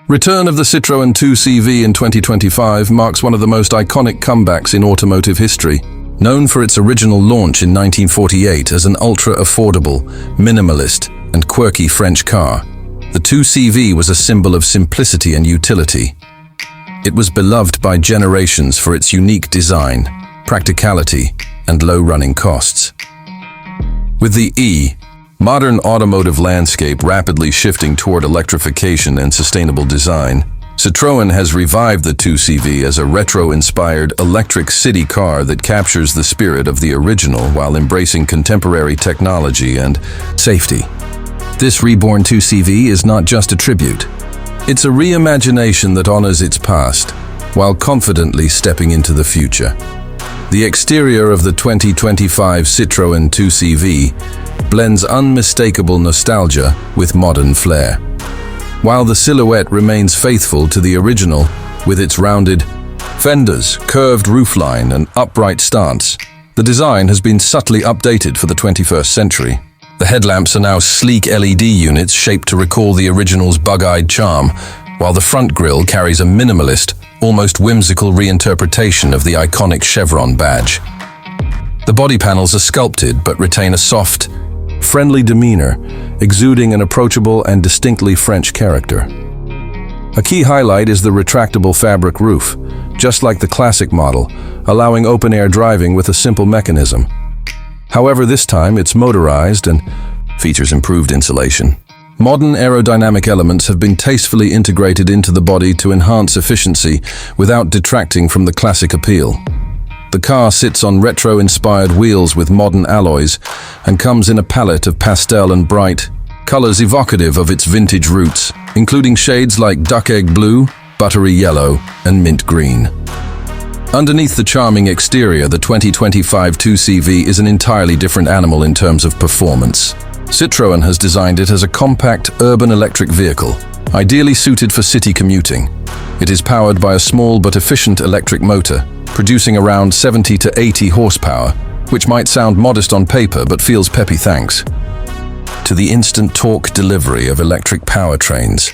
Return of the Citroën 2CV in 2025 marks one of the most iconic comebacks in automotive history. Known for its original launch in 1948 as an ultra-affordable, minimalist, and quirky French car, the 2CV was a symbol of simplicity and utility. It was beloved by generations for its unique design, practicality, and low running costs. With the modern automotive landscape rapidly shifting toward electrification and sustainable design, Citroën has revived the 2CV as a retro-inspired electric city car that captures the spirit of the original while embracing contemporary technology and safety. This reborn 2CV is not just a tribute. It's a reimagination that honors its past, while confidently stepping into the future. The exterior of the 2025 Citroën 2CV blends unmistakable nostalgia with modern flair. While the silhouette remains faithful to the original, with its rounded fenders, curved roofline, and upright stance, the design has been subtly updated for the 21st century. The headlamps are now sleek LED units shaped to recall the original's bug-eyed charm, while the front grille carries a minimalist, almost whimsical reinterpretation of the iconic chevron badge. The body panels are sculpted but retain a soft, friendly demeanor, exuding an approachable and distinctly French character. A key highlight is the retractable fabric roof, just like the classic model, allowing open-air driving with a simple mechanism. However, this time it's motorized and features improved insulation. Modern aerodynamic elements have been tastefully integrated into the body to enhance efficiency without detracting from the classic appeal. The car sits on retro-inspired wheels with modern alloys and comes in a palette of pastel and bright colors evocative of its vintage roots, including shades like duck egg blue, buttery yellow, and mint green. Underneath the charming exterior, the 2025 2CV is an entirely different animal in terms of performance. Citroën has designed it as a compact, urban electric vehicle, ideally suited for city commuting. It is powered by a small but efficient electric motor, producing around 70 to 80 horsepower, which might sound modest on paper but feels peppy thanks to the instant torque delivery of electric powertrains.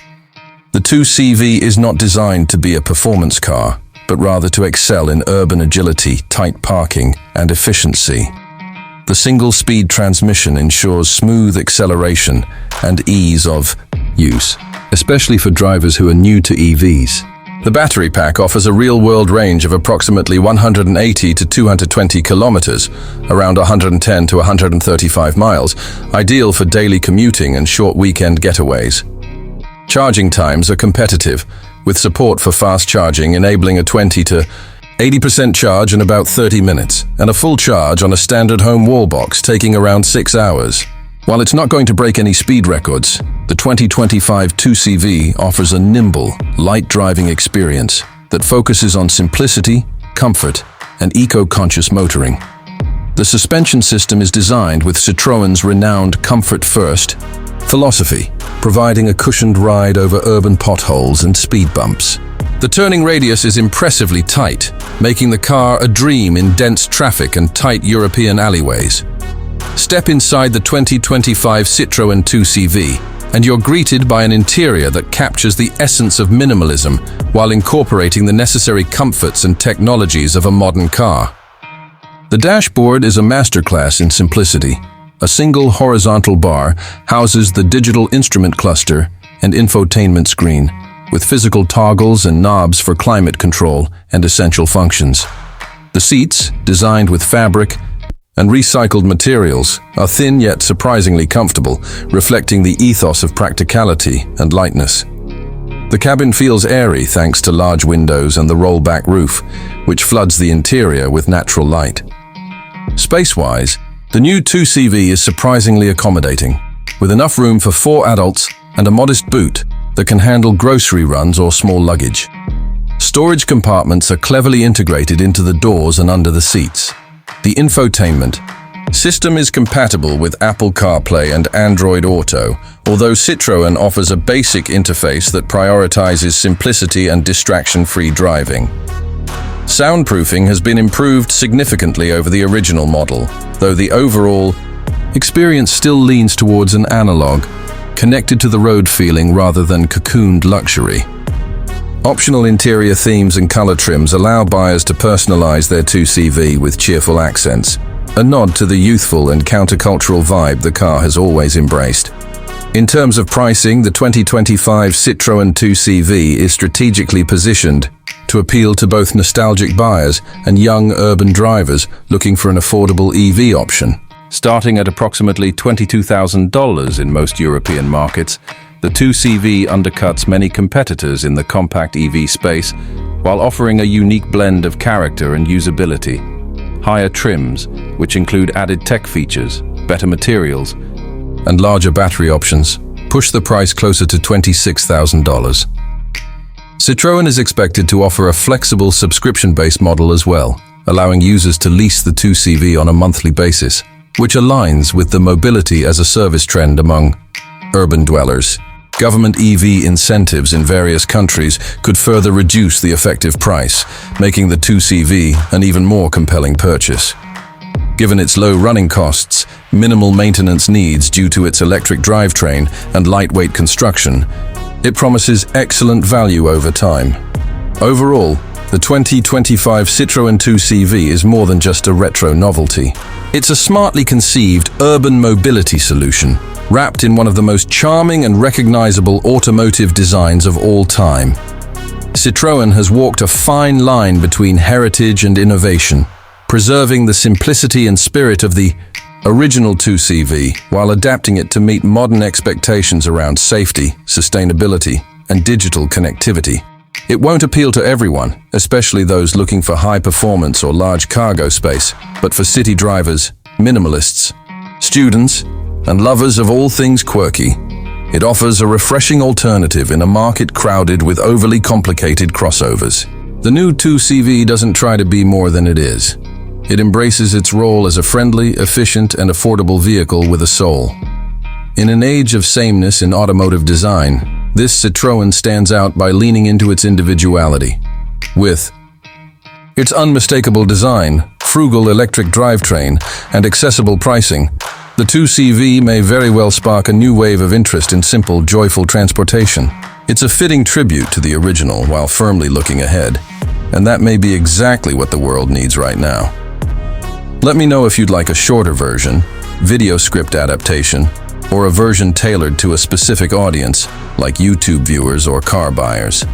The 2CV is not designed to be a performance car, but rather to excel in urban agility, tight parking, and efficiency. The single-speed transmission ensures smooth acceleration and ease of use, especially for drivers who are new to EVs. The battery pack offers a real-world range of approximately 180 to 220 kilometers, around 110 to 135 miles, ideal for daily commuting and short weekend getaways. Charging times are competitive, with support for fast charging enabling a 20 to 80% charge in about 30 minutes, and a full charge on a standard home wall box taking around 6 hours. While it's not going to break any speed records, the 2025 2CV offers a nimble, light driving experience that focuses on simplicity, comfort, and eco-conscious motoring. The suspension system is designed with Citroën's renowned comfort-first philosophy, providing a cushioned ride over urban potholes and speed bumps. The turning radius is impressively tight, making the car a dream in dense traffic and tight European alleyways. Step inside the 2025 Citroën 2CV, and you're greeted by an interior that captures the essence of minimalism while incorporating the necessary comforts and technologies of a modern car. The dashboard is a masterclass in simplicity. A single horizontal bar houses the digital instrument cluster and infotainment screen, with physical toggles and knobs for climate control and essential functions. The seats, designed with fabric and recycled materials, are thin yet surprisingly comfortable, reflecting the ethos of practicality and lightness. The cabin feels airy thanks to large windows and the rollback roof, which floods the interior with natural light. Space-wise, the new 2CV is surprisingly accommodating, with enough room for 4 adults and a modest boot that can handle grocery runs or small luggage. Storage compartments are cleverly integrated into the doors and under the seats. The infotainment system is compatible with Apple CarPlay and Android Auto, although Citroën offers a basic interface that prioritizes simplicity and distraction-free driving. Soundproofing has been improved significantly over the original model, though the overall experience still leans towards an analog, connected to the road feeling rather than cocooned luxury. Optional interior themes and color trims allow buyers to personalize their 2CV with cheerful accents, a nod to the youthful and countercultural vibe the car has always embraced. In terms of pricing, the 2025 Citroën 2CV is strategically positioned to appeal to both nostalgic buyers and young urban drivers looking for an affordable EV option. Starting at approximately $22,000 in most European markets, the 2CV undercuts many competitors in the compact EV space while offering a unique blend of character and usability. Higher trims, which include added tech features, better materials, and larger battery options, push the price closer to $26,000. Citroën is expected to offer a flexible subscription-based model as well, allowing users to lease the 2CV on a monthly basis, which aligns with the mobility as a service trend among urban dwellers. Government EV incentives in various countries could further reduce the effective price, making the 2CV an even more compelling purchase. Given its low running costs, minimal maintenance needs due to its electric drivetrain, and lightweight construction, it promises excellent value over time. Overall, the 2025 Citroën 2CV is more than just a retro novelty. It's a smartly conceived urban mobility solution, wrapped in one of the most charming and recognizable automotive designs of all time. Citroën has walked a fine line between heritage and innovation, preserving the simplicity and spirit of the original 2CV while adapting it to meet modern expectations around safety, sustainability, and digital connectivity. It won't appeal to everyone, especially those looking for high performance or large cargo space, but for city drivers, minimalists, students, and lovers of all things quirky, it offers a refreshing alternative in a market crowded with overly complicated crossovers. The new 2CV doesn't try to be more than it is. It embraces its role as a friendly, efficient, and affordable vehicle with a soul. In an age of sameness in automotive design, this Citroën stands out by leaning into its individuality. With its unmistakable design, frugal electric drivetrain, and accessible pricing, the 2CV may very well spark a new wave of interest in simple, joyful transportation. It's a fitting tribute to the original while firmly looking ahead, and that may be exactly what the world needs right now. Let me know if you'd like a shorter version, video script adaptation, or a version tailored to a specific audience, like YouTube viewers or car buyers.